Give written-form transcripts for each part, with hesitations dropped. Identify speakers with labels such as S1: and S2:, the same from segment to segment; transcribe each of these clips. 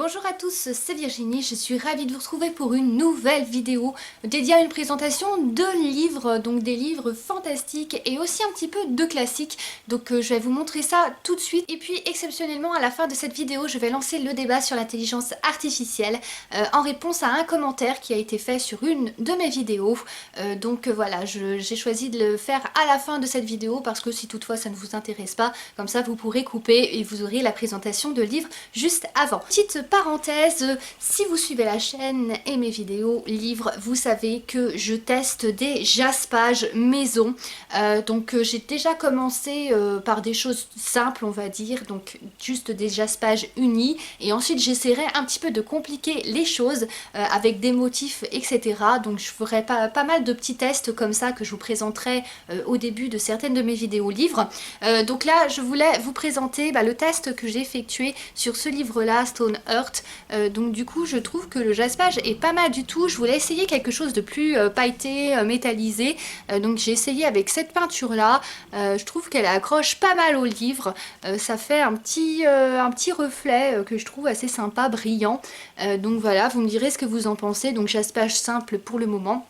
S1: Bonjour à tous, c'est Virginie, je suis ravie de vous retrouver pour une nouvelle vidéo dédiée à une présentation de livres, donc des livres fantastiques et aussi un petit peu de classiques. Donc je vais vous montrer ça tout de suite. Et puis exceptionnellement à la fin de cette vidéo, je vais lancer le débat sur l'intelligence artificielle en réponse à un commentaire qui a été fait sur une de mes vidéos. Voilà, j'ai choisi de le faire à la fin de cette vidéo parce que si toutefois ça ne vous intéresse pas, comme ça vous pourrez couper et vous aurez la présentation de livres juste avant. Petite parenthèse, si vous suivez la chaîne et mes vidéos livres, vous savez que je teste des jaspages maison. J'ai déjà commencé par des choses simples, on va dire, donc juste des jaspages unis, et ensuite j'essaierai un petit peu de compliquer les choses avec des motifs, etc. Donc je ferai pas mal de petits tests comme ça que je vous présenterai au début de certaines de mes vidéos livres. Donc là, je voulais vous présenter le test que j'ai effectué sur ce livre-là, Stone Earth. Donc du coup, je trouve que le jaspage est pas mal du tout. Je voulais essayer quelque chose de plus pailleté, métallisé. Donc j'ai essayé avec cette peinture-là. Je trouve qu'elle accroche pas mal au livre. Ça fait un petit reflet que je trouve assez sympa, brillant. Donc voilà, vous me direz ce que vous en pensez. Donc jaspage simple pour le moment.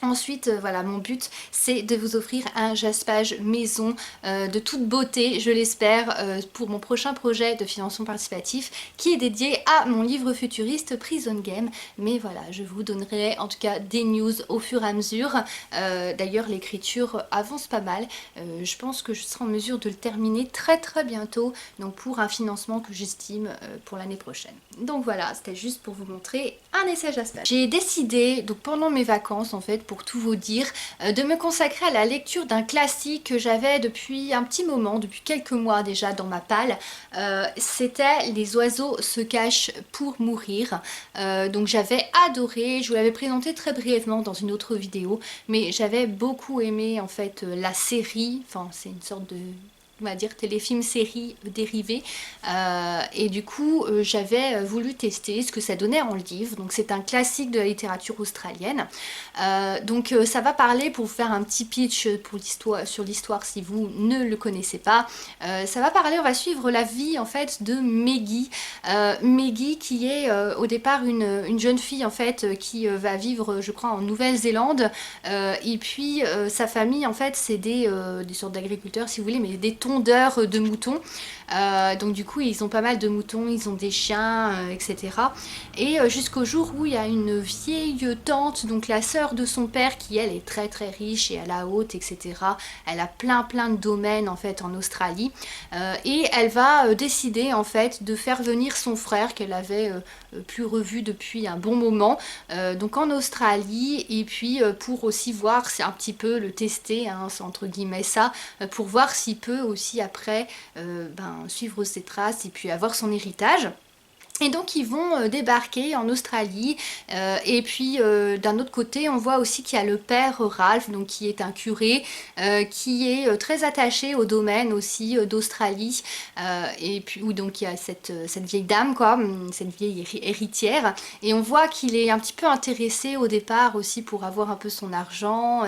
S1: Ensuite, voilà, mon but c'est de vous offrir un jaspage maison de toute beauté, je l'espère, pour mon prochain projet de financement participatif qui est dédié à mon livre futuriste Prison Game. Mais voilà, je vous donnerai en tout cas des news au fur et à mesure. D'ailleurs, l'écriture avance pas mal. Je pense que je serai en mesure de le terminer très bientôt, donc pour un financement que j'estime pour l'année prochaine. Donc voilà, c'était juste pour vous montrer un essai jaspage. J'ai décidé, donc pendant mes vacances en fait, pour tout vous dire, de me consacrer à la lecture d'un classique que j'avais depuis un petit moment, depuis quelques mois déjà dans ma palle. C'était Les oiseaux se cachent pour mourir. Donc j'avais adoré, je vous l'avais présenté très brièvement dans une autre vidéo, mais j'avais beaucoup aimé en fait la série, enfin c'est une sorte de, on va dire, téléfilm série dérivée, et du coup j'avais voulu tester ce que ça donnait en livre. Donc c'est un classique de la littérature australienne. Ça va parler, pour vous faire un petit pitch pour sur l'histoire si vous ne le connaissez pas, ça va parler, on va suivre la vie en fait de Maggie. Maggie qui est au départ une jeune fille en fait qui va vivre, je crois, en Nouvelle-Zélande, et puis sa famille en fait c'est des sortes d'agriculteurs si vous voulez, mais des tondeurs de moutons. Donc du coup ils ont pas mal de moutons, ils ont des chiens, etc. Et jusqu'au jour où il y a une vieille tante, donc la sœur de son père, qui elle est très riche et à la haute, etc. Elle a plein de domaines en fait en Australie, et elle va décider en fait de faire venir son frère qu'elle avait plus revu depuis un bon moment, donc en Australie, et puis pour aussi voir, c'est un petit peu le tester, hein, c'est entre guillemets ça, pour voir s'il peut aussi après suivre ses traces et puis avoir son héritage. Et donc ils vont débarquer en Australie, et puis d'un autre côté on voit aussi qu'il y a le père Ralph, donc qui est un curé, qui est très attaché au domaine aussi d'Australie, et puis où donc il y a cette vieille dame quoi, cette vieille héritière, et on voit qu'il est un petit peu intéressé au départ aussi pour avoir un peu son argent,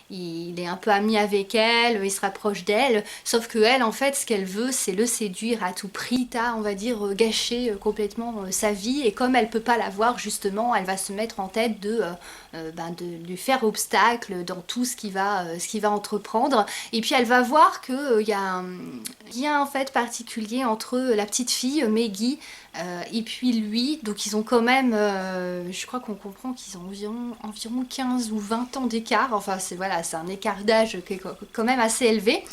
S1: il est un peu ami avec elle, il se rapproche d'elle, sauf que elle en fait ce qu'elle veut c'est le séduire à tout prix, on va dire gâcher complètement sa vie, et comme elle peut pas l'avoir justement, elle va se mettre en tête de lui faire obstacle dans tout ce qu'il va entreprendre. Et puis elle va voir que il y a un lien en fait particulier entre la petite fille Maggie et puis lui, donc ils ont quand même, je crois qu'on comprend qu'ils ont environ 15 ou 20 ans d'écart, enfin c'est voilà, c'est un écart d'âge qui est quand même assez élevé.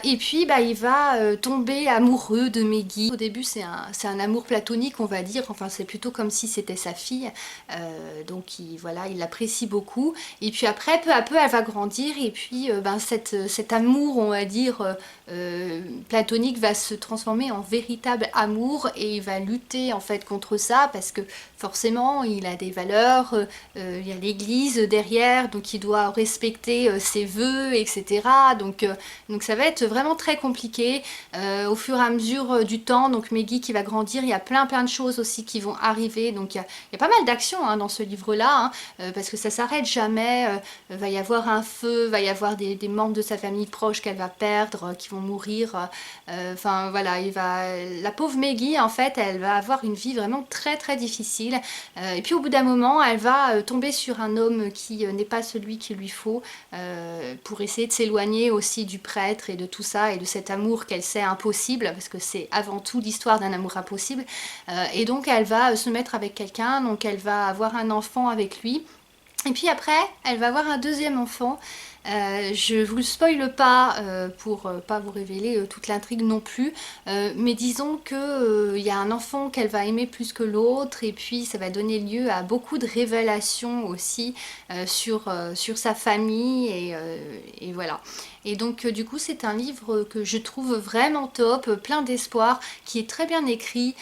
S1: Et puis il va tomber amoureux de Maggie. Au début c'est un amour platonique on va dire, enfin c'est plutôt comme si c'était sa fille, donc il l'apprécie beaucoup, et puis après peu à peu elle va grandir, et puis cet amour on va dire platonique va se transformer en véritable amour, et il va lutter en fait contre ça parce que forcément il a des valeurs, il y a l'église derrière, donc il doit respecter ses vœux, etc. Donc ça va être vraiment très compliqué au fur et à mesure du temps. Donc Maggie qui va grandir il y a plein de choses aussi qui vont arriver, donc il y a pas mal d'actions hein, dans ce livre-là, hein, parce que ça s'arrête jamais, va y avoir un feu, va y avoir des membres de sa famille proche qu'elle va perdre, qui vont mourir, enfin voilà, la pauvre Maggie en fait, elle va avoir une vie vraiment très difficile, et puis au bout d'un moment, elle va tomber sur un homme qui n'est pas celui qu'il lui faut, pour essayer de s'éloigner aussi du prêtre et de tout ça, et de cet amour qu'elle sait impossible, parce que c'est avant tout l'histoire d'un amour impossible, et donc elle va se mettre avec quelqu'un, donc elle va avoir un enfant avec lui, et puis après elle va avoir un deuxième enfant. Je vous le spoile pas pour pas vous révéler toute l'intrigue non plus, mais disons que il y a un enfant qu'elle va aimer plus que l'autre, et puis ça va donner lieu à beaucoup de révélations aussi sur sa famille, et voilà. Et donc du coup c'est un livre que je trouve vraiment top, plein d'espoir, qui est très bien écrit,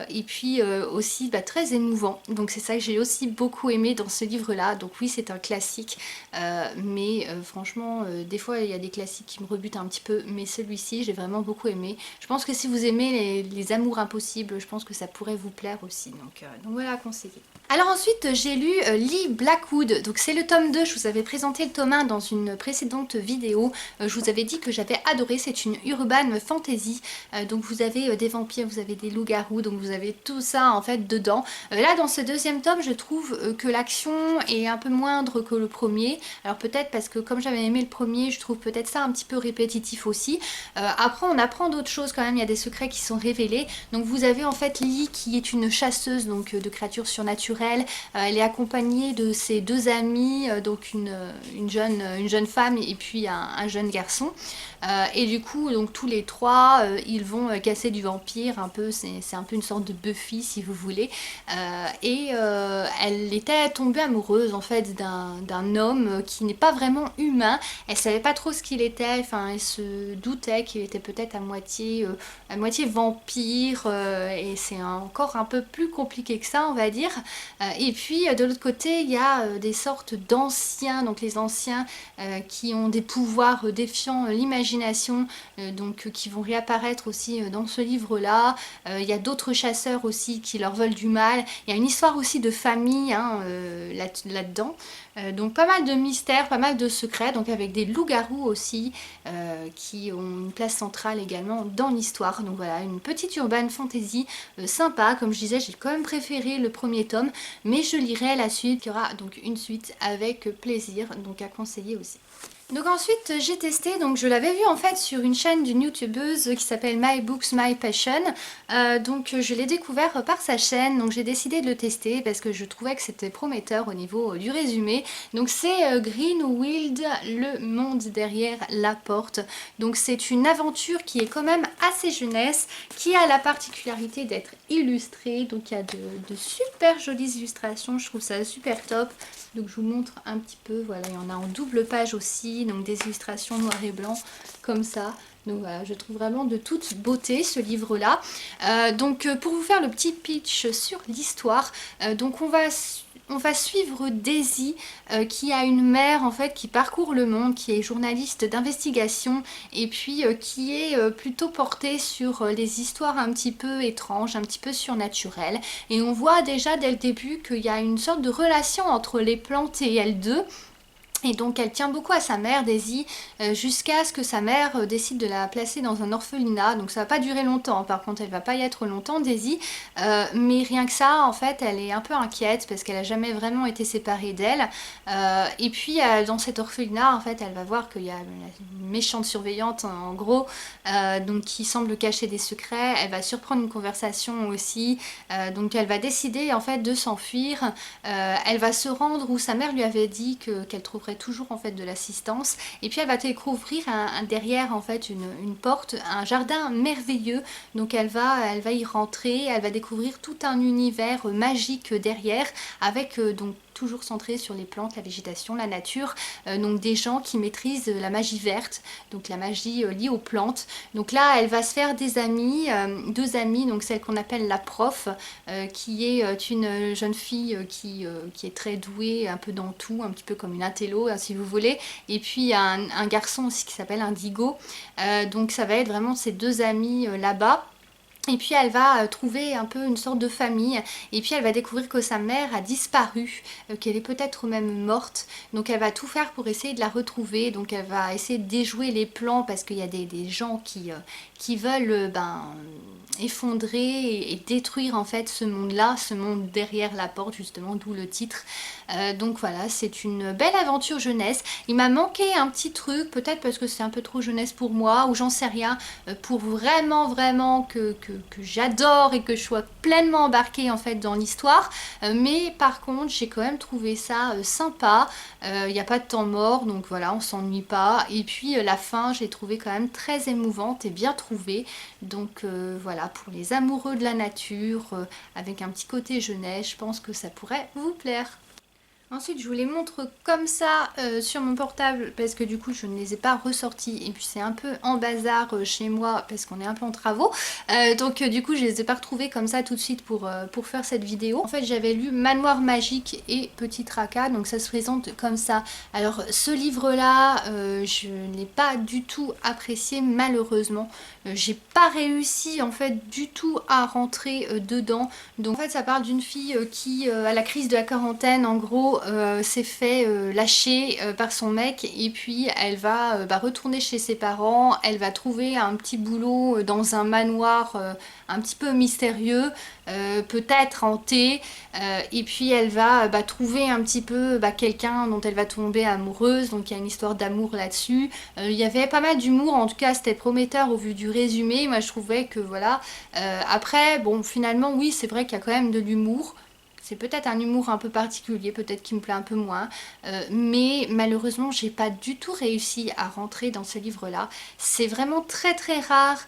S1: et puis aussi très émouvant. Donc c'est ça que j'ai aussi beaucoup aimé dans ce livre là. Donc oui, c'est un classique, mais franchement des fois il y a des classiques qui me rebutent un petit peu, mais celui-ci j'ai vraiment beaucoup aimé. Je pense que si vous aimez les amours impossibles, je pense que ça pourrait vous plaire aussi, donc voilà, à conseiller. Alors ensuite j'ai lu Lee Blackwood, donc c'est le tome 2, je vous avais présenté le tome 1 dans une précédente vidéo, je vous avais dit que j'avais adoré, c'est une urban fantasy, donc vous avez des vampires, vous avez des loups-garous, donc vous avez tout ça en fait dedans. Là dans ce deuxième tome je trouve que l'action est un peu moindre que le premier, alors peut-être parce que comme j'avais aimé le premier, je trouve peut-être ça un petit peu répétitif aussi. Après on apprend d'autres choses quand même, il y a des secrets qui sont révélés, donc vous avez en fait Lee qui est une chasseuse donc de créatures surnaturelles. Elle est accompagnée de ses deux amis, donc une jeune femme et puis un jeune garçon. Et du coup, donc tous les trois, ils vont casser du vampire, un peu, c'est un peu une sorte de Buffy si vous voulez. Et elle était tombée amoureuse en fait d'un homme qui n'est pas vraiment humain. Elle savait pas trop ce qu'il était, enfin elle se doutait qu'il était peut-être à moitié vampire, et c'est encore un peu plus compliqué que ça on va dire. Et puis de l'autre côté il y a des sortes d'anciens, donc les anciens qui ont des pouvoirs défiant l'imagination, donc qui vont réapparaître aussi dans ce livre là. Il y a d'autres chasseurs aussi qui leur veulent du mal, il y a une histoire aussi de famille hein, là-dedans. Donc pas mal de mystères, pas mal de secrets, donc avec des loups-garous aussi qui ont une place centrale également dans l'histoire. Donc voilà, une petite urban fantasy sympa. Comme je disais, j'ai quand même préféré le premier tome, mais je lirai la suite. Il y aura donc une suite avec plaisir, donc à conseiller aussi. Donc ensuite j'ai testé, donc je l'avais vu en fait sur une chaîne d'une youtubeuse qui s'appelle My Books My Passion, donc je l'ai découvert par sa chaîne, donc j'ai décidé de le tester parce que je trouvais que c'était prometteur au niveau du résumé. Donc c'est Greenwild, le monde derrière la porte, donc c'est une aventure qui est quand même assez jeunesse, qui a la particularité d'être illustrée, donc il y a de super jolies illustrations, je trouve ça super top. Donc je vous montre un petit peu, voilà, il y en a en double page aussi, donc des illustrations noir et blanc comme ça. Donc voilà, je trouve vraiment de toute beauté ce livre-là. Donc pour vous faire le petit pitch sur l'histoire, donc on va suivre Daisy qui a une mère en fait qui parcourt le monde, qui est journaliste d'investigation et puis qui est plutôt portée sur les histoires un petit peu étranges, un petit peu surnaturelles. Et on voit déjà dès le début qu'il y a une sorte de relation entre les plantes et elles deux. Et donc elle tient beaucoup à sa mère, Daisy, jusqu'à ce que sa mère décide de la placer dans un orphelinat. Donc ça va pas durer longtemps, par contre elle va pas y être longtemps, Daisy. Mais rien que ça, en fait, elle est un peu inquiète parce qu'elle a jamais vraiment été séparée d'elle. Et puis dans cet orphelinat, en fait, elle va voir qu'il y a une méchante surveillante, en gros, donc qui semble cacher des secrets. Elle va surprendre une conversation aussi. Donc elle va décider en fait de s'enfuir. Elle va se rendre où sa mère lui avait dit qu'elle trouverait toujours en fait de l'assistance, et puis elle va découvrir derrière en fait une porte, un jardin merveilleux, donc elle va y rentrer, elle va découvrir tout un univers magique derrière, avec donc toujours centré sur les plantes, la végétation, la nature, donc des gens qui maîtrisent la magie verte, donc la magie liée aux plantes. Donc là elle va se faire des amis, deux amies, donc celle qu'on appelle la prof, qui est une jeune fille qui est très douée un peu dans tout, un petit peu comme une intello si vous voulez, et puis un garçon aussi qui s'appelle Indigo, donc ça va être vraiment ces deux amis là-bas. Et puis elle va trouver un peu une sorte de famille, et puis elle va découvrir que sa mère a disparu, qu'elle est peut-être même morte, donc elle va tout faire pour essayer de la retrouver, donc elle va essayer de déjouer les plans parce qu'il y a des gens qui veulent effondrer et détruire en fait ce monde-là, ce monde derrière la porte justement, d'où le titre. Donc voilà, c'est une belle aventure jeunesse. Il m'a manqué un petit truc, peut-être parce que c'est un peu trop jeunesse pour moi, ou j'en sais rien, pour vraiment que j'adore et que je sois pleinement embarquée en fait dans l'histoire. Mais par contre, j'ai quand même trouvé ça sympa. Il n'y a pas de temps mort, donc voilà, on s'ennuie pas. Et puis la fin, j'ai trouvé quand même très émouvante et bien trouvée. Donc voilà, pour les amoureux de la nature, avec un petit côté jeunesse, je pense que ça pourrait vous plaire. Ensuite, je vous les montre comme ça sur mon portable parce que du coup, je ne les ai pas ressortis et puis c'est un peu en bazar chez moi parce qu'on est un peu en travaux. Donc du coup, je les ai pas retrouvés comme ça tout de suite pour faire cette vidéo. En fait, j'avais lu Manoir magique et Petit Tracas, donc ça se présente comme ça. Alors, ce livre-là, je n'ai pas du tout apprécié malheureusement. J'ai pas réussi en fait du tout à rentrer dedans. Donc en fait, ça parle d'une fille qui, à la crise de la quarantaine, en gros, s'est fait lâcher par son mec et puis elle va retourner chez ses parents, elle va trouver un petit boulot dans un manoir un petit peu mystérieux, peut-être hanté, et puis elle va trouver un petit peu quelqu'un dont elle va tomber amoureuse, donc il y a une histoire d'amour là-dessus. Il y avait pas mal d'humour, en tout cas c'était prometteur au vu du résumé, moi je trouvais que voilà. Après bon, finalement oui, c'est vrai qu'il y a quand même de l'humour. C'est peut-être un humour un peu particulier, peut-être qui me plaît un peu moins, mais malheureusement j'ai pas du tout réussi à rentrer dans ce livre-là. C'est vraiment très rare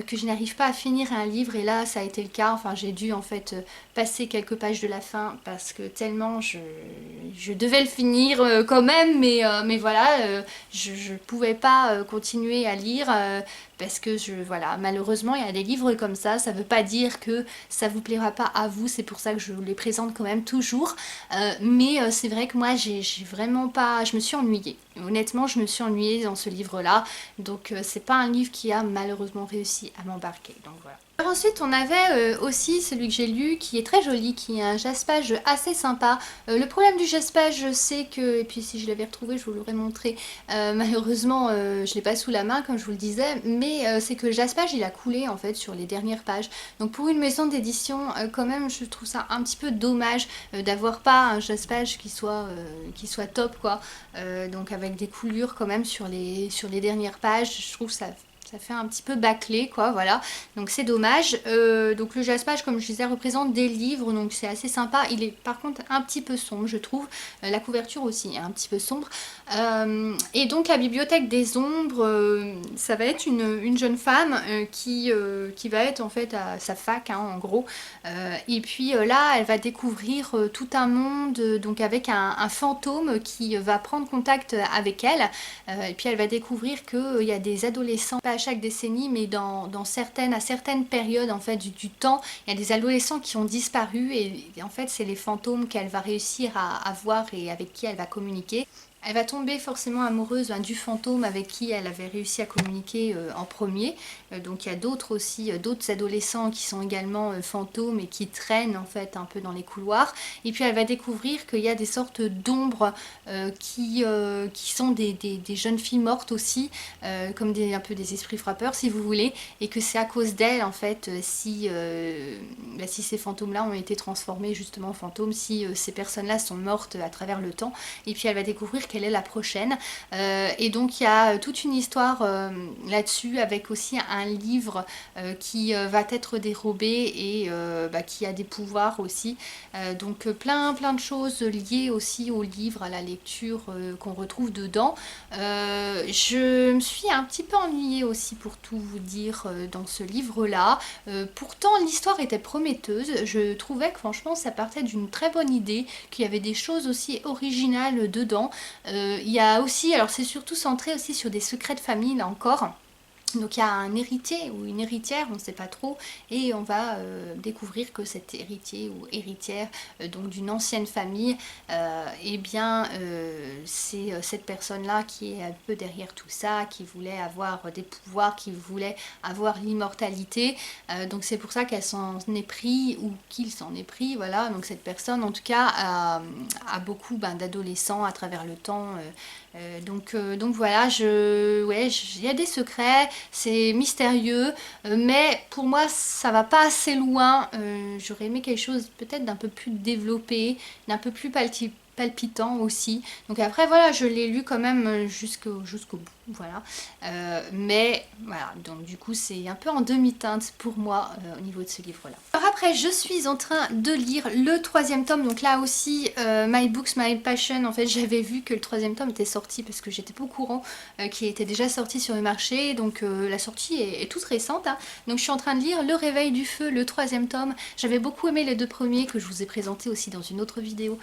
S1: que je n'arrive pas à finir un livre, et là ça a été le cas. Enfin, j'ai dû en fait passer quelques pages de la fin parce que tellement je devais le finir quand même, mais voilà, je pouvais pas continuer à lire. Parce que voilà, malheureusement il y a des livres comme ça veut pas dire que ça vous plaira pas à vous, c'est pour ça que je vous les présente quand même toujours. Mais c'est vrai que moi j'ai vraiment pas, je me suis ennuyée. Honnêtement, je me suis ennuyée dans ce livre-là, donc c'est pas un livre qui a malheureusement réussi à m'embarquer, donc voilà. Alors ensuite on avait aussi celui que j'ai lu qui est très joli, qui est un jaspage assez sympa. Le problème du jaspage c'est que, et puis si je l'avais retrouvé je vous l'aurais montré, malheureusement je l'ai pas sous la main comme je vous le disais, mais c'est que le jaspage il a coulé en fait sur les dernières pages. Donc pour une maison d'édition quand même je trouve ça un petit peu dommage d'avoir pas un jaspage qui soit top quoi. Donc avec des coulures quand même sur les dernières pages, je trouve ça fait un petit peu bâclé quoi, voilà, donc c'est dommage. Donc le jaspage comme je disais représente des livres, donc c'est assez sympa. Il est par contre un petit peu sombre je trouve, la couverture aussi est un petit peu sombre. Et donc la bibliothèque des ombres, ça va être une jeune femme qui va être en fait à sa fac hein, en gros, et puis là elle va découvrir tout un monde, donc avec un fantôme qui va prendre contact avec elle, et puis elle va découvrir qu'il y a des adolescents, pas à chaque décennie mais à certaines périodes en fait du temps, il y a des adolescents qui ont disparu, et en fait c'est les fantômes qu'elle va réussir à voir et avec qui elle va communiquer. Elle va tomber forcément amoureuse du fantôme avec qui elle avait réussi à communiquer en premier. Donc il y a d'autres aussi, d'autres adolescents qui sont également fantômes et qui traînent en fait un peu dans les couloirs. Et puis elle va découvrir qu'il y a des sortes d'ombres qui sont des jeunes filles mortes aussi, comme un peu des esprits frappeurs si vous voulez. Et que c'est à cause d'elles en fait si ces fantômes-là ont été transformés justement en fantômes, si ces personnes-là sont mortes à travers le temps. Et puis elle va découvrir quelle est la prochaine. Et donc il y a toute une histoire là-dessus, avec aussi un livre qui va être dérobé et qui a des pouvoirs aussi. Donc plein de choses liées aussi au livre, à la lecture qu'on retrouve dedans. Je me suis un petit peu ennuyée aussi pour tout vous dire dans ce livre-là. Pourtant l'histoire était prometteuse. Je trouvais que franchement ça partait d'une très bonne idée, qu'il y avait des choses aussi originales dedans. Il y a aussi, alors c'est surtout centré aussi sur des secrets de famille là encore. Donc il y a un héritier ou une héritière, on ne sait pas trop, et on va découvrir que cet héritier ou héritière donc d'une ancienne famille, eh bien c'est cette personne-là qui est un peu derrière tout ça, qui voulait avoir des pouvoirs, qui voulait avoir l'immortalité. Donc c'est pour ça qu'elle s'en est pris, ou qu'il s'en est pris, voilà. Donc cette personne en tout cas a beaucoup d'adolescents à travers le temps. Donc voilà, il y a des secrets, c'est mystérieux, mais pour moi ça va pas assez loin. J'aurais aimé quelque chose peut-être d'un peu plus développé, d'un peu plus palpitant aussi. Donc après voilà, je l'ai lu quand même jusqu'au bout, voilà. Mais voilà, donc du coup c'est un peu en demi-teinte pour moi au niveau de ce livre-là. Alors après, je suis en train de lire le 3e tome, donc là aussi My Books, My Passion. En fait j'avais vu que le 3e tome était sorti parce que j'étais pas au courant qu'il était déjà sorti sur le marché, donc la sortie est toute récente, hein. Donc je suis en train de lire Le Réveil du Feu, le 3e tome. J'avais beaucoup aimé les 2 premiers que je vous ai présentés aussi dans une autre vidéo,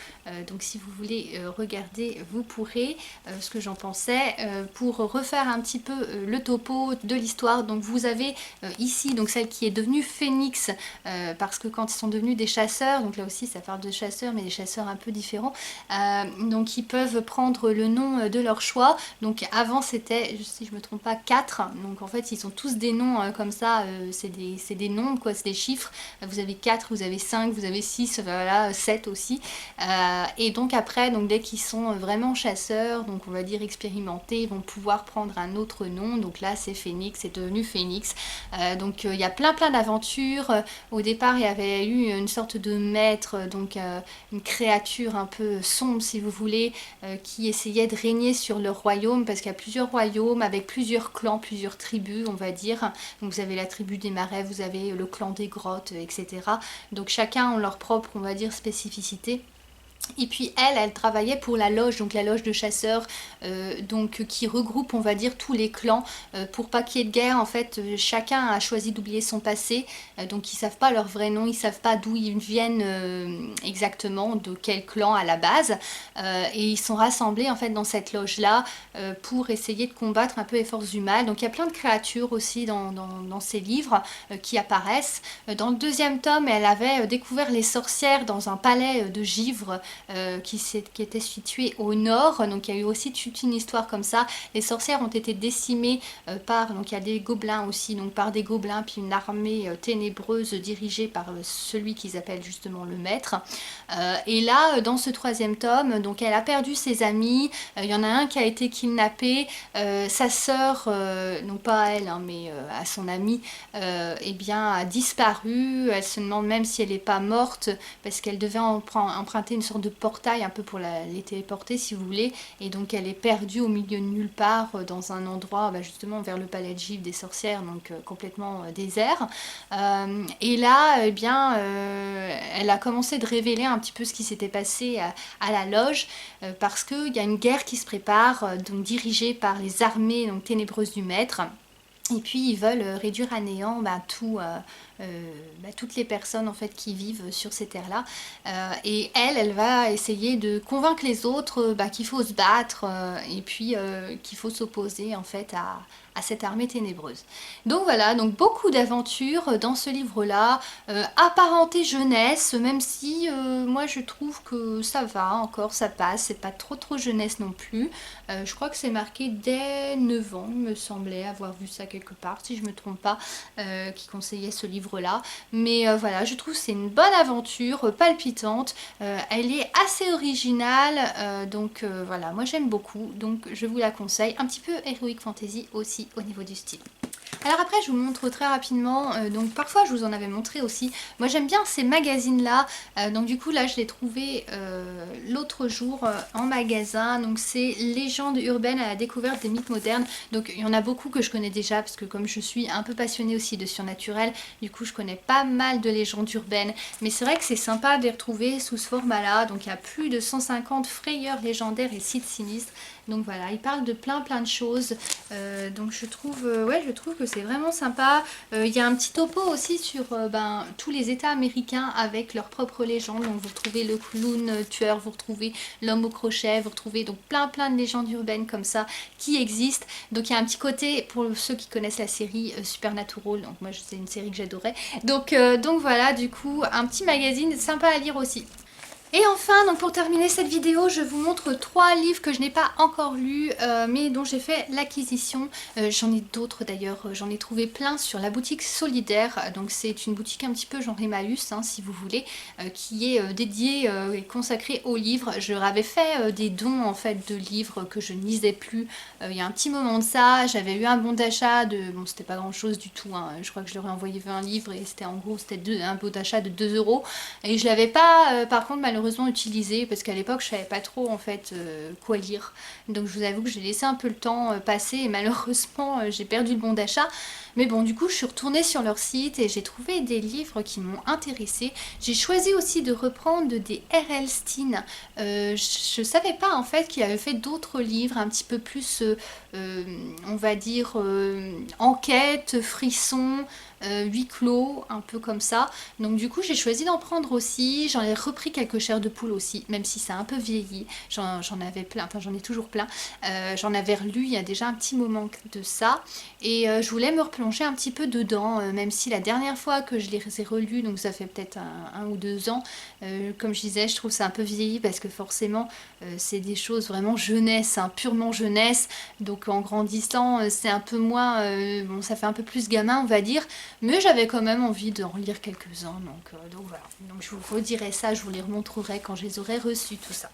S1: donc si vous voulez regarder, vous pourrez, ce que j'en pensais, pour refaire un petit peu le topo de l'histoire. Donc vous avez ici donc celle qui est devenue Phénix, parce que quand ils sont devenus des chasseurs, donc là aussi ça parle de chasseurs, mais des chasseurs un peu différents, donc ils peuvent prendre le nom de leur choix. Donc avant c'était, si je me trompe pas, 4, donc en fait ils ont tous des noms comme ça, c'est des nombres quoi, c'est des chiffres. Vous avez 4, vous avez 5, vous avez 6, voilà, 7 aussi. Et donc après, donc dès qu'ils sont vraiment chasseurs, donc on va dire expérimentés, ils vont pouvoir prendre un autre nom. Donc là c'est Phénix, c'est devenu Phénix. Donc il y a plein d'aventures. Au départ il y avait eu une sorte de maître, donc une créature un peu sombre si vous voulez, qui essayait de régner sur le royaume, parce qu'il y a plusieurs royaumes avec plusieurs clans, plusieurs tribus on va dire. Donc vous avez la tribu des marais, vous avez le clan des grottes, etc. Donc chacun a leur propre, on va dire, spécificité. Et puis elle travaillait pour la loge, donc la loge de chasseurs, donc qui regroupe on va dire tous les clans, pour pas qu'il y ait de guerre. En fait chacun a choisi d'oublier son passé, donc ils savent pas leur vrai nom, ils savent pas d'où ils viennent exactement, de quel clan à la base, et ils sont rassemblés en fait dans cette loge là pour essayer de combattre un peu les forces du mal. Donc il y a plein de créatures aussi dans ces livres qui apparaissent. Dans le 2e tome elle avait découvert les sorcières dans un palais de givre qui était situé au nord. Donc il y a eu aussi toute une histoire comme ça. Les sorcières ont été décimées par, donc il y a des gobelins aussi, donc par des gobelins, puis une armée ténébreuse dirigée par celui qu'ils appellent justement le maître. Et là dans ce 3e tome, donc elle a perdu ses amis, il y en a un qui a été kidnappé, sa sœur, non pas à elle hein, mais à son amie, eh bien a disparu. Elle se demande même si elle n'est pas morte, parce qu'elle devait emprunter une sorte de portail un peu pour les téléporter si vous voulez, et donc elle est perdue au milieu de nulle part dans un endroit justement vers le palais de givre des sorcières, donc complètement désert. Et là eh bien elle a commencé de révéler un petit peu ce qui s'était passé à la loge, parce qu'il y a une guerre qui se prépare, donc dirigée par les armées donc ténébreuses du maître. Et puis ils veulent réduire à néant toutes les personnes en fait qui vivent sur ces terres-là. Et elle va essayer de convaincre les autres qu'il faut se battre, et puis qu'il faut s'opposer en fait à cette armée ténébreuse. Donc voilà, donc beaucoup d'aventures dans ce livre-là, apparenté jeunesse, même si moi je trouve que ça va encore, ça passe, c'est pas trop jeunesse non plus. Je crois que c'est marqué dès 9 ans, il me semblait avoir vu ça quelque part, si je me trompe pas, qui conseillait ce livre-là. Mais voilà, je trouve que c'est une bonne aventure, palpitante, elle est assez originale, donc voilà, moi j'aime beaucoup, donc je vous la conseille. Un petit peu Heroic Fantasy aussi au niveau du style. Alors après je vous montre très rapidement, donc parfois je vous en avais montré aussi, moi j'aime bien ces magazines là, donc du coup là je l'ai trouvé l'autre jour en magasin, donc c'est Légendes urbaines à la découverte des mythes modernes. Donc il y en a beaucoup que je connais déjà, parce que comme je suis un peu passionnée aussi de surnaturel, du coup je connais pas mal de légendes urbaines, mais c'est vrai que c'est sympa de les retrouver sous ce format là. Donc il y a plus de 150 frayeurs légendaires et sites sinistres, Donc voilà, il parle de plein de choses. Donc ouais, je trouve que c'est vraiment sympa. Il y a un petit topo aussi sur tous les États américains avec leurs propres légendes. Donc vous retrouvez le clown tueur, vous retrouvez l'homme au crochet, vous retrouvez donc plein de légendes urbaines comme ça qui existent. Donc il y a un petit côté, pour ceux qui connaissent la série Supernatural, donc moi c'est une série que j'adorais. Donc voilà, du coup un petit magazine sympa à lire aussi. Et enfin, donc pour terminer cette vidéo, je vous montre 3 livres que je n'ai pas encore lus, mais dont j'ai fait l'acquisition. J'en ai d'autres d'ailleurs, j'en ai trouvé plein sur la boutique Solidaire. Donc c'est une boutique un petit peu genre Emmaüs, hein, si vous voulez, qui est dédiée et consacrée aux livres. Je leur avais fait des dons en fait de livres que je ne lisais plus il y a un petit moment de ça. J'avais eu un bon d'achat de... Bon, c'était pas grand chose du tout, hein. Je crois que je leur ai envoyé 20 livres et c'était en gros un bon d'achat de 2 euros. Et je l'avais pas, par contre, malheureusement utilisé parce qu'à l'époque je savais pas trop en fait quoi lire, donc je vous avoue que j'ai laissé un peu le temps passer et malheureusement j'ai perdu le bon d'achat. Mais bon, du coup je suis retournée sur leur site et j'ai trouvé des livres qui m'ont intéressée. J'ai choisi aussi de reprendre des R.L. Stine. Je savais pas en fait qu'il avait fait d'autres livres un petit peu plus on va dire enquête, frisson, huis clos, un peu comme ça. Donc du coup j'ai choisi d'en prendre aussi. J'en ai repris quelques chairs de poule aussi, même si ça a un peu vieilli. J'en avais plein, enfin j'en ai toujours plein. J'en avais relu il y a déjà un petit moment de ça. Et je voulais me replonger un petit peu dedans, même si la dernière fois que je les ai relus, donc ça fait peut-être un ou 2 ans, comme je disais, je trouve ça un peu vieilli parce que forcément c'est des choses vraiment jeunesse, hein, purement jeunesse. Donc en grandissant c'est un peu moins, bon ça fait un peu plus gamin on va dire. Mais j'avais quand même envie d'en relire quelques-uns, donc voilà. Donc je vous redirai ça, je vous les remontrerai quand je les aurai reçus, tout ça.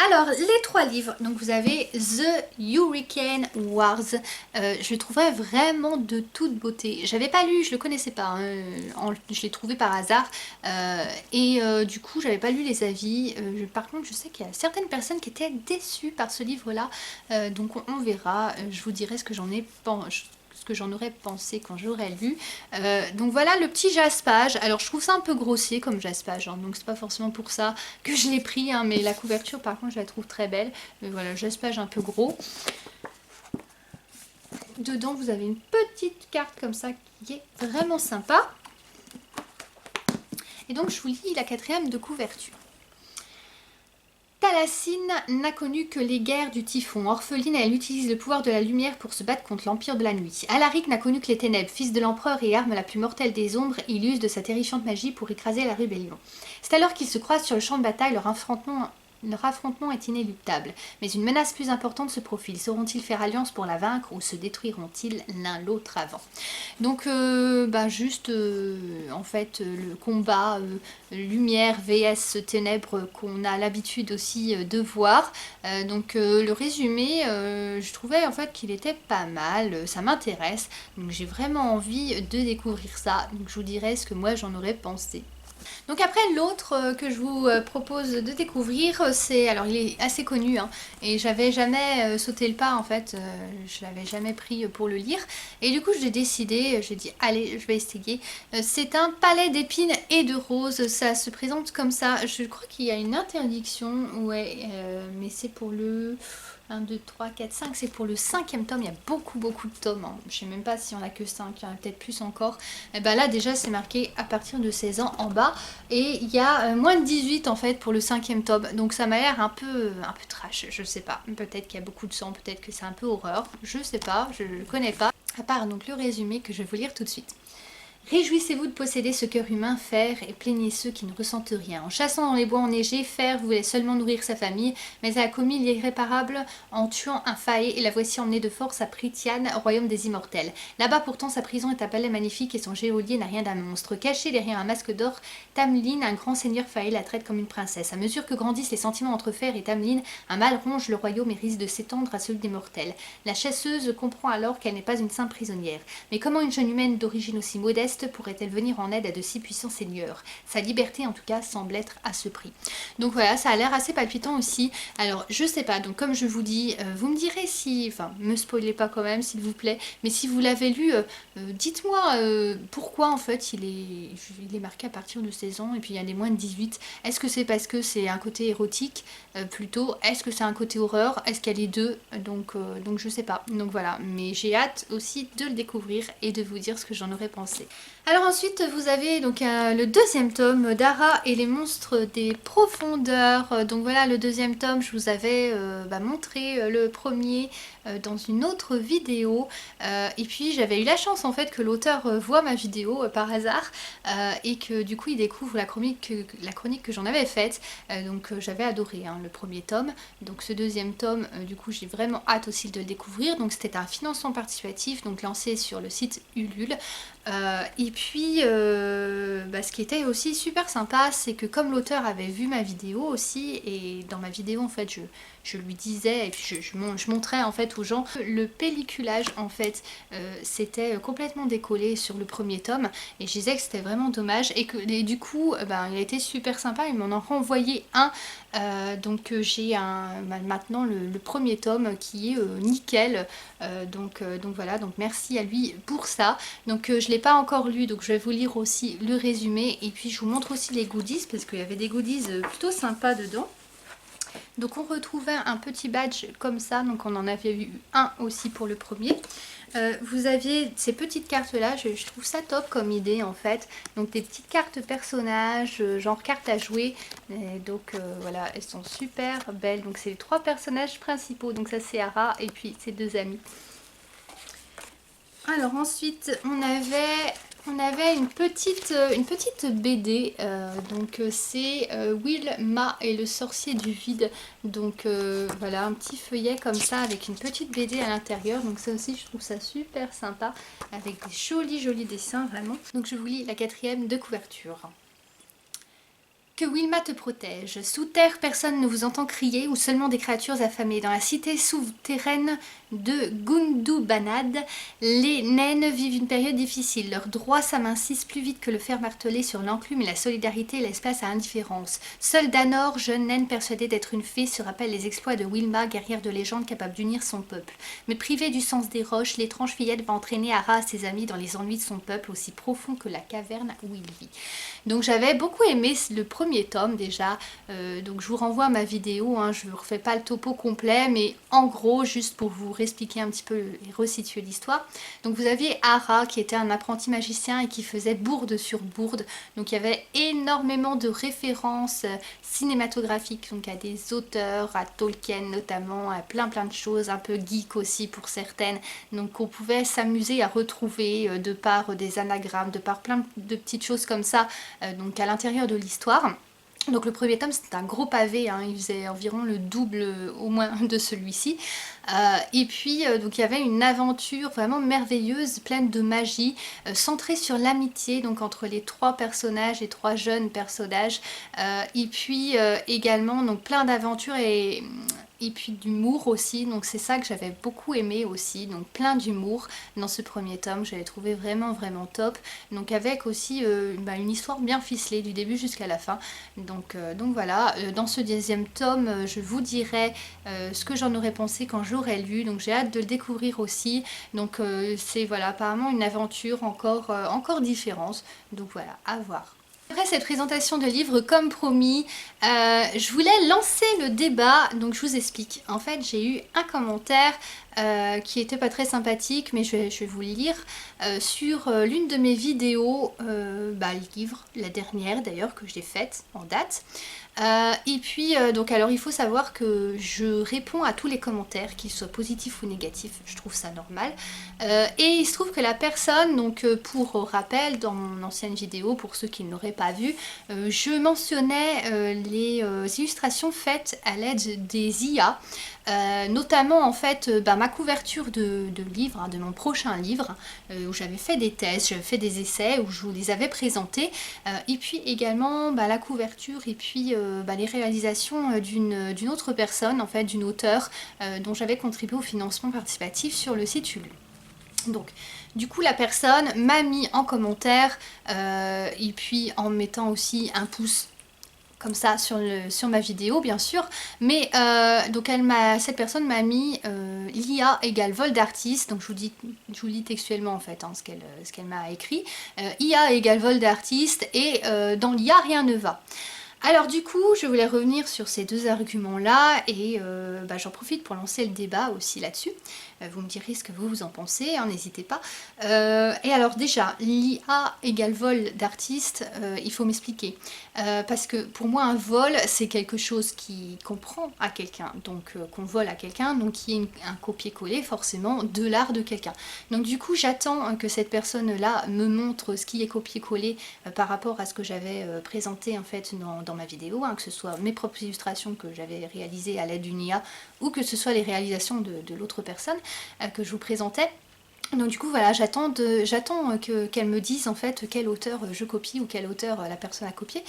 S1: Alors, les 3 livres, donc vous avez The Hurricane Wars, je le trouvais vraiment de toute beauté. J'avais pas lu, je le connaissais pas, hein, je l'ai trouvé par hasard, du coup j'avais pas lu les avis. Par contre je sais qu'il y a certaines personnes qui étaient déçues par ce livre-là, donc on verra, je vous dirai ce que j'en ai pensé, que j'en aurais pensé quand j'aurais lu. Donc voilà le petit jaspage. Alors je trouve ça un peu grossier comme jaspage, hein, donc c'est pas forcément pour ça que je l'ai pris, hein, mais la couverture par contre je la trouve très belle. Mais voilà, jaspage un peu gros. Dedans vous avez une petite carte comme ça qui est vraiment sympa. Et donc je vous lis la 4e de couverture. Thalassine n'a connu que les guerres du typhon. Orpheline, elle utilise le pouvoir de la lumière pour se battre contre l'empire de la nuit. Alaric n'a connu que les ténèbres. Fils de l'empereur et arme la plus mortelle des ombres, il use de sa terrifiante magie pour écraser la rébellion. C'est alors qu'ils se croisent sur le champ de bataille, leur affrontement est inéluctable. Mais une menace plus importante se profile. Sauront-ils faire alliance pour la vaincre ou se détruiront-ils l'un l'autre avant? Donc juste en fait le combat lumière vs ténèbres qu'on a l'habitude aussi de voir. Le résumé, je trouvais en fait qu'il était pas mal, ça m'intéresse. Donc j'ai vraiment envie de découvrir ça. Donc je vous dirai ce que moi j'en aurais pensé. Donc après l'autre que je vous propose de découvrir, c'est, alors il est assez connu, hein, et j'avais jamais sauté le pas en fait, je l'avais jamais pris pour le lire, et du coup j'ai décidé, j'ai dit allez je vais essayer. C'est un palais d'épines et de roses, ça se présente comme ça, je crois qu'il y a une interdiction, ouais, mais c'est pour le... 1, 2, 3, 4, 5, c'est pour le 5e tome, il y a beaucoup de tomes, hein. Je sais même pas s'il y en a que 5, il y en a peut-être plus encore. Et ben là déjà c'est marqué à partir de 16 ans en bas, et il y a moins de 18 en fait pour le 5e tome, donc ça m'a l'air un peu trash, je sais pas, peut-être qu'il y a beaucoup de sang, peut-être que c'est un peu horreur, je sais pas, je le connais pas, à part donc le résumé que je vais vous lire tout de suite. Réjouissez-vous de posséder ce cœur humain, Fer, et plaignez ceux qui ne ressentent rien. En chassant dans les bois enneigés, Fer voulait seulement nourrir sa famille, mais elle a commis l'irréparable en tuant un Fae, et la voici emmenée de force à Prythian, royaume des immortels. Là-bas pourtant sa prison est un palais magnifique et son geôlier n'a rien d'un monstre. Caché derrière un masque d'or, Tamlin, un grand seigneur Fae, la traite comme une princesse. À mesure que grandissent les sentiments entre Fer et Tamlin, un mal ronge le royaume et risque de s'étendre à celui des mortels. La chasseuse comprend alors qu'elle n'est pas une simple prisonnière. Mais comment une jeune humaine d'origine aussi modeste peste pourrait-elle venir en aide à de si puissants seigneurs? Sa liberté en tout cas semble être à ce prix. Donc voilà, ça a l'air assez palpitant aussi. Alors je sais pas, donc comme je vous dis, vous me direz si, enfin me spoilez pas quand même s'il vous plaît, mais si vous l'avez lu, dites-moi pourquoi en fait il est marqué à partir de 16 ans et puis il y a des moins de 18. Est-ce que c'est parce que c'est un côté érotique plutôt? Est-ce que c'est un côté horreur? Est-ce qu'il y a les deux? Donc je sais pas. Donc voilà, mais j'ai hâte aussi de le découvrir et de vous dire ce que j'en aurais pensé. Alors ensuite vous avez donc le deuxième tome d'Ara et les monstres des profondeurs. Donc voilà le deuxième tome, je vous avais montré le premier dans une autre vidéo et puis j'avais eu la chance en fait que l'auteur voit ma vidéo par hasard et que du coup il découvre la chronique que j'en avais faite. Donc j'avais adoré le premier tome. Donc ce deuxième tome du coup j'ai vraiment hâte aussi de le découvrir. Donc c'était un financement participatif donc lancé sur le site Ulule. Et puis ce qui était aussi super sympa, c'est que comme l'auteur avait vu ma vidéo aussi, et dans ma vidéo en fait je lui disais et puis je montrais en fait aux gens que le pelliculage en fait s'était complètement décollé sur le premier tome et je disais que c'était vraiment dommage et du coup il a été super sympa, il m'en a renvoyé un. Donc j'ai maintenant le premier tome qui est nickel, donc voilà, donc merci à lui pour ça. Donc je l'ai pas encore lu, donc je vais vous lire aussi le résumé et puis je vous montre aussi les goodies parce qu'il y avait des goodies plutôt sympas dedans. Donc on retrouvait un petit badge comme ça, donc on en avait eu un aussi pour le premier. Vous aviez ces petites cartes là, je trouve ça top comme idée en fait. Donc des petites cartes personnages, genre cartes à jouer. Et donc voilà, elles sont super belles. Donc c'est les 3 personnages principaux, donc ça c'est Ara et puis ses 2 amis. Alors ensuite on avait une petite BD, donc c'est Wilma et le sorcier du vide. Donc voilà, un petit feuillet comme ça avec une petite BD à l'intérieur. Donc ça aussi je trouve ça super sympa avec des jolis dessins vraiment. Donc je vous lis la 4e de couverture. Que Wilma te protège. Sous terre, personne ne vous entend crier ou seulement des créatures affamées. Dans la cité souterraine de Gundubanad, les naines vivent une période difficile. Leurs droits s'amincissent plus vite que le fer martelé sur l'enclume et la solidarité laisse place à l'indifférence. Seule Danor, jeune naine persuadée d'être une fée, se rappelle les exploits de Wilma, guerrière de légende capable d'unir son peuple. Mais privée du sens des roches, l'étrange fillette va entraîner Ara et ses amis dans les ennuis de son peuple, aussi profonds que la caverne où il vit. Donc j'avais beaucoup aimé le premier tome déjà, donc je vous renvoie à ma vidéo, je ne refais pas le topo complet, mais en gros, juste pour vous expliquer un petit peu et resituer l'histoire. Donc vous aviez Ara qui était un apprenti magicien et qui faisait bourde sur bourde, donc il y avait énormément de références cinématographiques, donc à des auteurs, à Tolkien notamment, à plein de choses, un peu geek aussi pour certaines, donc on pouvait s'amuser à retrouver de par des anagrammes, de par plein de petites choses comme ça, donc à l'intérieur de l'histoire. Donc le premier tome c'était un gros pavé, il faisait environ le double au moins de celui-ci. Et puis donc il y avait une aventure vraiment merveilleuse, pleine de magie, centrée sur l'amitié donc entre les 3 personnages, les 3 jeunes personnages, et puis également donc plein d'aventures et puis d'humour aussi, donc c'est ça que j'avais beaucoup aimé aussi, donc plein d'humour dans ce premier tome, j'avais trouvé vraiment top, donc avec aussi une histoire bien ficelée du début jusqu'à la fin, donc voilà, dans ce 10e tome je vous dirai ce que j'en aurais pensé quand j'aurais lu, donc j'ai hâte de le découvrir aussi, donc c'est voilà apparemment une aventure encore différente, donc voilà, à voir. Après cette présentation de livre, comme promis, je voulais lancer le débat, donc je vous explique. En fait, j'ai eu un commentaire qui était pas très sympathique, mais je vais vous le lire, sur l'une de mes vidéos, le livre, la dernière d'ailleurs que j'ai faite en date. Et puis donc alors il faut savoir que je réponds à tous les commentaires, qu'ils soient positifs ou négatifs, je trouve ça normal, et il se trouve que la personne, donc pour rappel dans mon ancienne vidéo, pour ceux qui ne l'auraient pas vu, je mentionnais les illustrations faites à l'aide des IA, notamment en fait ma couverture de livre, de mon prochain livre, où j'avais fait des tests, j'avais fait des essais, où je vous les avais présentés, et puis également la couverture et puis les réalisations d'une autre personne, en fait d'une auteure dont j'avais contribué au financement participatif sur le site Ulule. Donc du coup la personne m'a mis en commentaire et puis en mettant aussi un pouce comme ça sur ma vidéo bien sûr, mais donc cette personne m'a mis l'IA égale vol d'artiste, donc je vous lis textuellement en fait hein, ce qu'elle m'a écrit, IA égale vol d'artiste et dans l'IA rien ne va. Alors du coup, je voulais revenir sur ces deux arguments-là et j'en profite pour lancer le débat aussi là-dessus. Vous me direz ce que vous en pensez, hein, n'hésitez pas. Et alors déjà, l'IA égale vol d'artiste, il faut m'expliquer. Parce que pour moi, un vol, c'est quelque chose qu'on prend à quelqu'un, donc qu'on vole à quelqu'un, donc qui est un copier-coller forcément de l'art de quelqu'un. Donc du coup, j'attends que cette personne-là me montre ce qui est copier-coller par rapport à ce que j'avais présenté en fait dans ma vidéo, hein, que ce soit mes propres illustrations que j'avais réalisées à l'aide d'une IA ou que ce soit les réalisations de l'autre personne que je vous présentais. Donc du coup voilà, j'attends qu'elle me dise en fait quel auteur je copie ou quel auteur la personne a copié.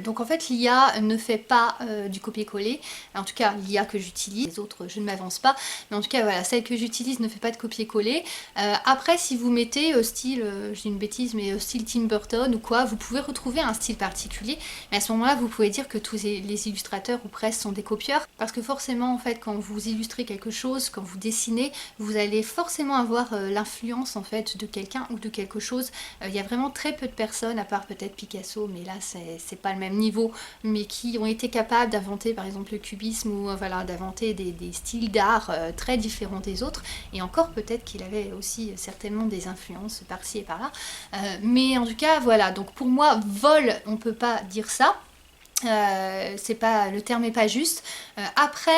S1: Donc en fait l'IA ne fait pas du copier-coller, en tout cas l'IA que j'utilise, les autres je ne m'avance pas, mais en tout cas voilà, celle que j'utilise ne fait pas de copier-coller. Après si vous mettez style, je dis une bêtise, mais style Tim Burton ou quoi, vous pouvez retrouver un style particulier, mais à ce moment là vous pouvez dire que tous les illustrateurs ou presque sont des copieurs, parce que forcément en fait quand vous illustrez quelque chose, quand vous dessinez, vous allez forcément avoir l'influence en fait de quelqu'un ou de quelque chose. Il y a vraiment très peu de personnes, à part peut-être Picasso, mais là c'est pas le même niveau, mais qui ont été capables d'inventer par exemple le cubisme ou voilà, d'inventer des styles d'art très différents des autres, et encore peut-être qu'il avait aussi certainement des influences par-ci et par-là. Mais en tout cas voilà, donc pour moi vol, on peut pas dire ça. C'est pas, le terme n'est pas juste. Après,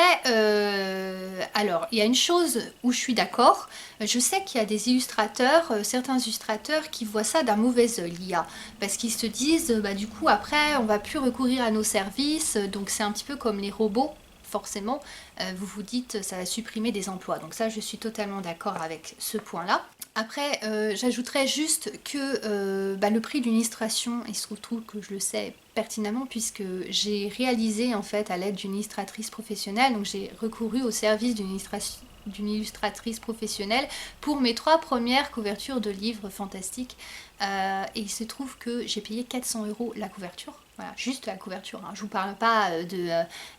S1: alors il y a une chose où je suis d'accord. Je sais qu'il y a des illustrateurs, certains illustrateurs qui voient ça d'un mauvais œil, l'IA, parce qu'ils se disent, bah du coup après on va plus recourir à nos services, donc c'est un petit peu comme les robots. Forcément, vous vous dites ça va supprimer des emplois. Donc ça, je suis totalement d'accord avec ce point-là. Après, j'ajouterais juste que le prix d'une illustration, il se trouve que je le sais pertinemment puisque j'ai réalisé en fait à l'aide d'une illustratrice professionnelle, donc j'ai recouru au service d'une illustratrice professionnelle pour mes 3 premières couvertures de livres fantastiques. Et il se trouve que j'ai payé 400 € la couverture. Voilà, juste la couverture, hein. Je vous parle pas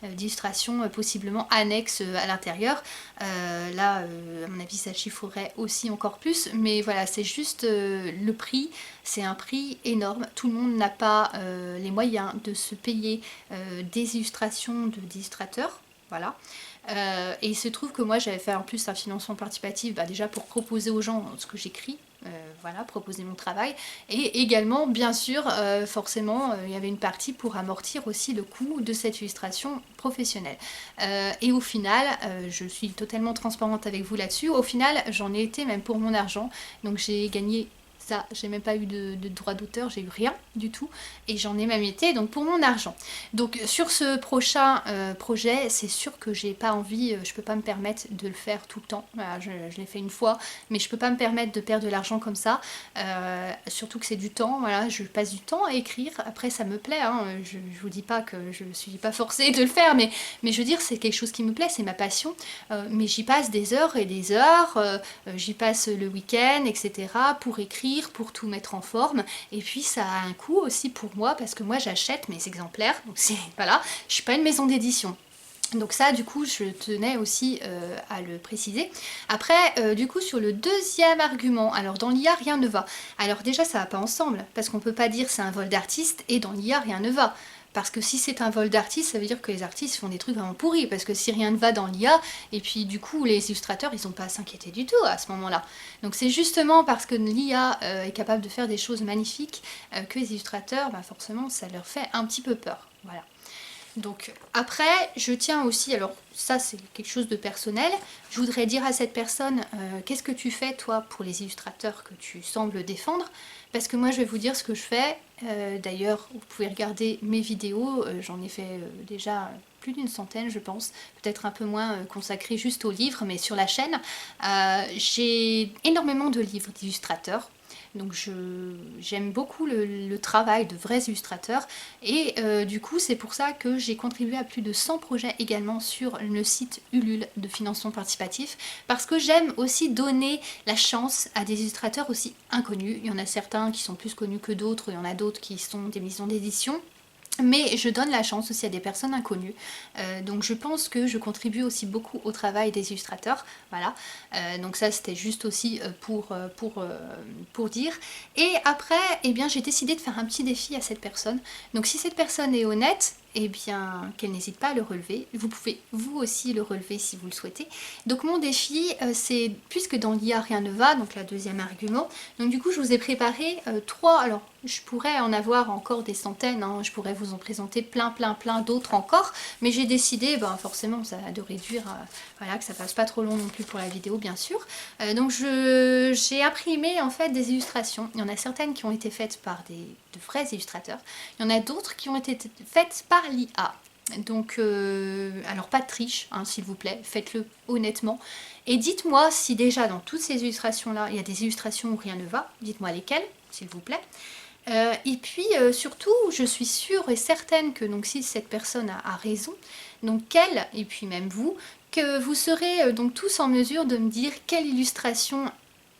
S1: d'illustrations possiblement annexes à l'intérieur. Là, à mon avis, ça chiffrerait aussi encore plus. Mais voilà, c'est juste le prix. C'est un prix énorme. Tout le monde n'a pas les moyens de se payer des illustrations d'illustrateurs. Voilà. Et il se trouve que moi, j'avais fait en plus un financement participatif déjà pour proposer aux gens ce que j'écris. Voilà, proposer mon travail, et également bien sûr forcément il y avait une partie pour amortir aussi le coût de cette illustration professionnelle, et au final je suis totalement transparente avec vous là-dessus, au final j'en ai été même pour mon argent, donc j'ai gagné ça, j'ai même pas eu de droit d'auteur, j'ai eu rien du tout, et j'en ai même été donc pour mon argent. Donc sur ce prochain projet, c'est sûr que j'ai pas envie, je peux pas me permettre de le faire tout le temps. Voilà, je l'ai fait une fois, mais je peux pas me permettre de perdre de l'argent comme ça, surtout que c'est du temps. Voilà, je passe du temps à écrire, après ça me plaît, hein. Je vous dis pas que je suis pas forcée de le faire, mais je veux dire c'est quelque chose qui me plaît, c'est ma passion, mais j'y passe des heures et des heures, j'y passe le week-end, etc. pour écrire, pour tout mettre en forme, et puis ça a un coût aussi pour moi parce que moi j'achète mes exemplaires, donc c'est voilà, je suis pas une maison d'édition. Donc ça du coup je tenais aussi à le préciser. Après du coup sur le deuxième argument, alors dans l'IA rien ne va. Alors déjà ça va pas ensemble, parce qu'on peut pas dire c'est un vol d'artiste et dans l'IA rien ne va. Parce que si c'est un vol d'artistes, ça veut dire que les artistes font des trucs vraiment pourris, parce que si rien ne va dans l'IA, et puis du coup les illustrateurs ils n'ont pas à s'inquiéter du tout à ce moment-là. Donc c'est justement parce que l'IA est capable de faire des choses magnifiques que les illustrateurs, forcément ça leur fait un petit peu peur. Voilà. Donc après, je tiens aussi, alors ça c'est quelque chose de personnel, je voudrais dire à cette personne, qu'est-ce que tu fais toi pour les illustrateurs que tu sembles défendre? Parce que moi je vais vous dire ce que je fais, d'ailleurs vous pouvez regarder mes vidéos, j'en ai fait déjà plus d'une centaine je pense, peut-être un peu moins consacrées juste aux livres, mais sur la chaîne, j'ai énormément de livres d'illustrateurs. Donc j'aime beaucoup le travail de vrais illustrateurs et du coup c'est pour ça que j'ai contribué à plus de 100 projets également sur le site Ulule de financement participatif, parce que j'aime aussi donner la chance à des illustrateurs aussi inconnus. Il y en a certains qui sont plus connus que d'autres, il y en a d'autres qui sont des maisons d'édition. Mais je donne la chance aussi à des personnes inconnues, donc je pense que je contribue aussi beaucoup au travail des illustrateurs, voilà, donc ça c'était juste aussi pour dire. Et après, eh bien j'ai décidé de faire un petit défi à cette personne, donc si cette personne est honnête, eh bien qu'elle n'hésite pas à le relever. Vous pouvez vous aussi le relever si vous le souhaitez. Donc mon défi, c'est, puisque dans l'IA rien ne va, donc la deuxième argument, donc du coup je vous ai préparé 3, alors je pourrais en avoir encore des centaines, hein, je pourrais vous en présenter plein d'autres encore, mais j'ai décidé, forcément ça de réduire, voilà, que ça passe pas trop long non plus pour la vidéo bien sûr. Donc j'ai imprimé en fait des illustrations. Il y en a certaines qui ont été faites par de vrais illustrateurs, il y en a d'autres qui ont été faites par l'IA. Donc, alors pas de triche, hein, s'il vous plaît, faites-le honnêtement. Et dites-moi si déjà dans toutes ces illustrations-là, il y a des illustrations où rien ne va, dites-moi lesquelles, s'il vous plaît. Et puis surtout, je suis sûre et certaine que donc, si cette personne a raison, donc qu'elle, et puis même vous, que vous serez donc tous en mesure de me dire quelle illustration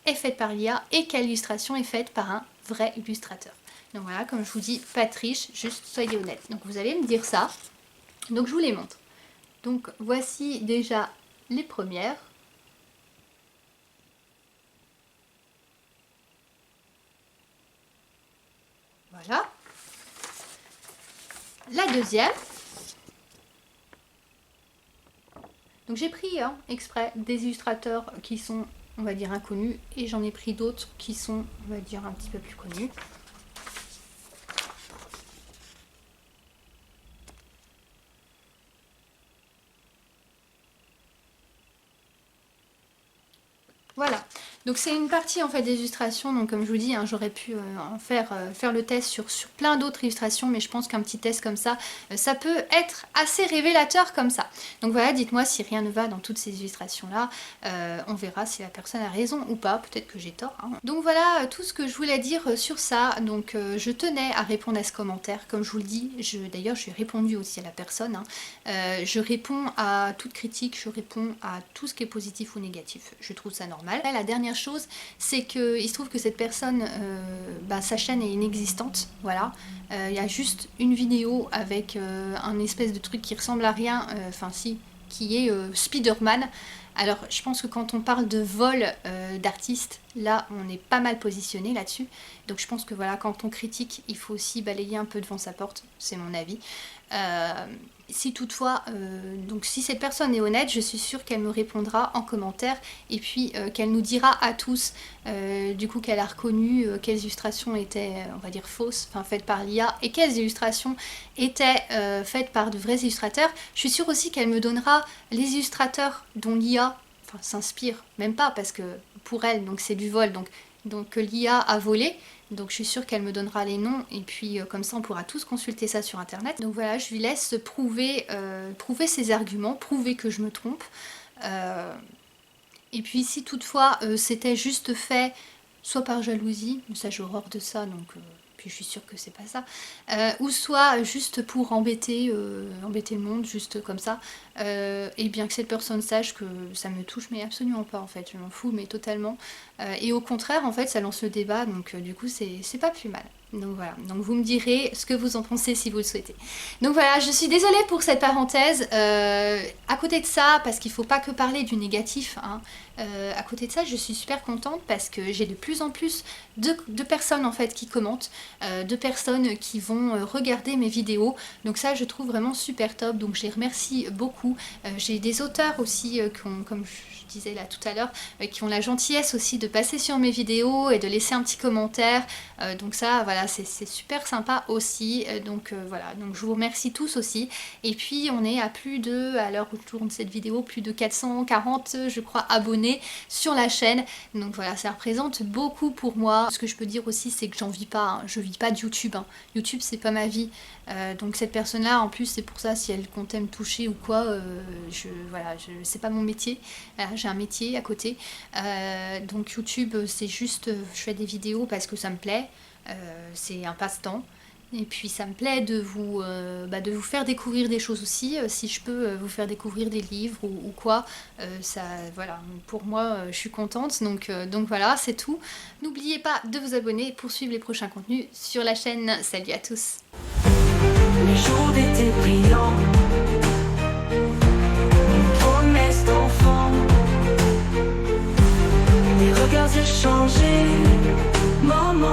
S1: est faite par l'IA et quelle illustration est faite par un vrai illustrateur. Donc voilà, comme je vous dis, pas de triche, juste soyez honnête. Donc vous allez me dire ça. Donc je vous les montre. Donc voici déjà les premières. Voilà. La deuxième. Donc j'ai pris exprès des illustrateurs qui sont, on va dire, inconnus, et j'en ai pris d'autres qui sont, on va dire, un petit peu plus connus. Voilà, donc c'est une partie en fait des illustrations, donc comme je vous dis, hein, j'aurais pu en faire le test sur plein d'autres illustrations, mais je pense qu'un petit test comme ça, ça peut être assez révélateur comme ça. Donc voilà, dites-moi si rien ne va dans toutes ces illustrations-là, on verra si la personne a raison ou pas, peut-être que j'ai tort. Hein. Donc voilà tout ce que je voulais dire sur ça, donc je tenais à répondre à ce commentaire, comme je vous le dis, d'ailleurs j'ai répondu aussi à la personne, hein. Je réponds à toute critique, je réponds à tout ce qui est positif ou négatif, je trouve ça normal. Après, la dernière chose, c'est qu'il se trouve que cette personne, sa chaîne est inexistante, voilà. Il y a juste une vidéo avec un espèce de truc qui ressemble à rien, qui est Spider-Man. Alors je pense que quand on parle de vol d'artistes, là on est pas mal positionné là-dessus. Donc je pense que voilà, quand on critique, il faut aussi balayer un peu devant sa porte, c'est mon avis. Si toutefois, donc si cette personne est honnête, je suis sûre qu'elle me répondra en commentaire et puis qu'elle nous dira à tous du coup qu'elle a reconnu quelles illustrations étaient, on va dire, fausses, enfin faites par l'IA, et quelles illustrations étaient faites par de vrais illustrateurs. Je suis sûre aussi qu'elle me donnera les illustrateurs dont l'IA s'inspire, même pas parce que pour elle donc c'est du vol, donc l'IA a volé. Donc je suis sûre qu'elle me donnera les noms et puis comme ça on pourra tous consulter ça sur internet. Donc voilà, je lui laisse prouver ses arguments, prouver que je me trompe. Et puis si toutefois c'était juste fait soit par jalousie, mais ça j'ai horreur de ça, donc puis je suis sûre que c'est pas ça, ou soit juste pour embêter le monde, juste comme ça, et bien que cette personne sache que ça me touche, mais absolument pas en fait, je m'en fous, mais totalement, et au contraire en fait ça lance le débat, donc du coup c'est pas plus mal. Donc voilà, donc vous me direz ce que vous en pensez si vous le souhaitez. Donc voilà, je suis désolée pour cette parenthèse. À côté de ça, parce qu'il ne faut pas que parler du négatif, hein, à côté de ça, je suis super contente parce que j'ai de plus en plus de personnes en fait qui commentent, de personnes qui vont regarder mes vidéos. Donc ça, je trouve vraiment super top. Donc je les remercie beaucoup. J'ai des auteurs aussi qui ont, comme je disais là tout à l'heure, qui ont la gentillesse aussi de passer sur mes vidéos et de laisser un petit commentaire. Donc ça, voilà, c'est super sympa aussi. Donc voilà, donc je vous remercie tous aussi. Et puis on est à plus de, à l'heure où je tourne cette vidéo, plus de 440, je crois, abonnés. abonnés sur la chaîne. Donc voilà, ça représente beaucoup pour moi. Ce que je peux dire aussi, c'est que j'en vis pas, hein. Je vis pas de YouTube, hein. YouTube c'est pas ma vie. Donc cette personne là, en plus c'est pour ça, si elle comptait me toucher ou quoi, c'est pas mon métier. J'ai un métier à côté. Donc YouTube c'est juste, je fais des vidéos parce que ça me plaît. C'est un passe-temps. Et puis ça me plaît de vous faire découvrir des choses aussi, si je peux vous faire découvrir des livres ou quoi, ça, voilà, pour moi je suis contente, donc voilà, c'est tout. N'oubliez pas de vous abonner pour suivre les prochains contenus sur la chaîne. Salut à tous.
S2: Les jours d'été brillants, une promesse d'enfant, les regards échangés, moment.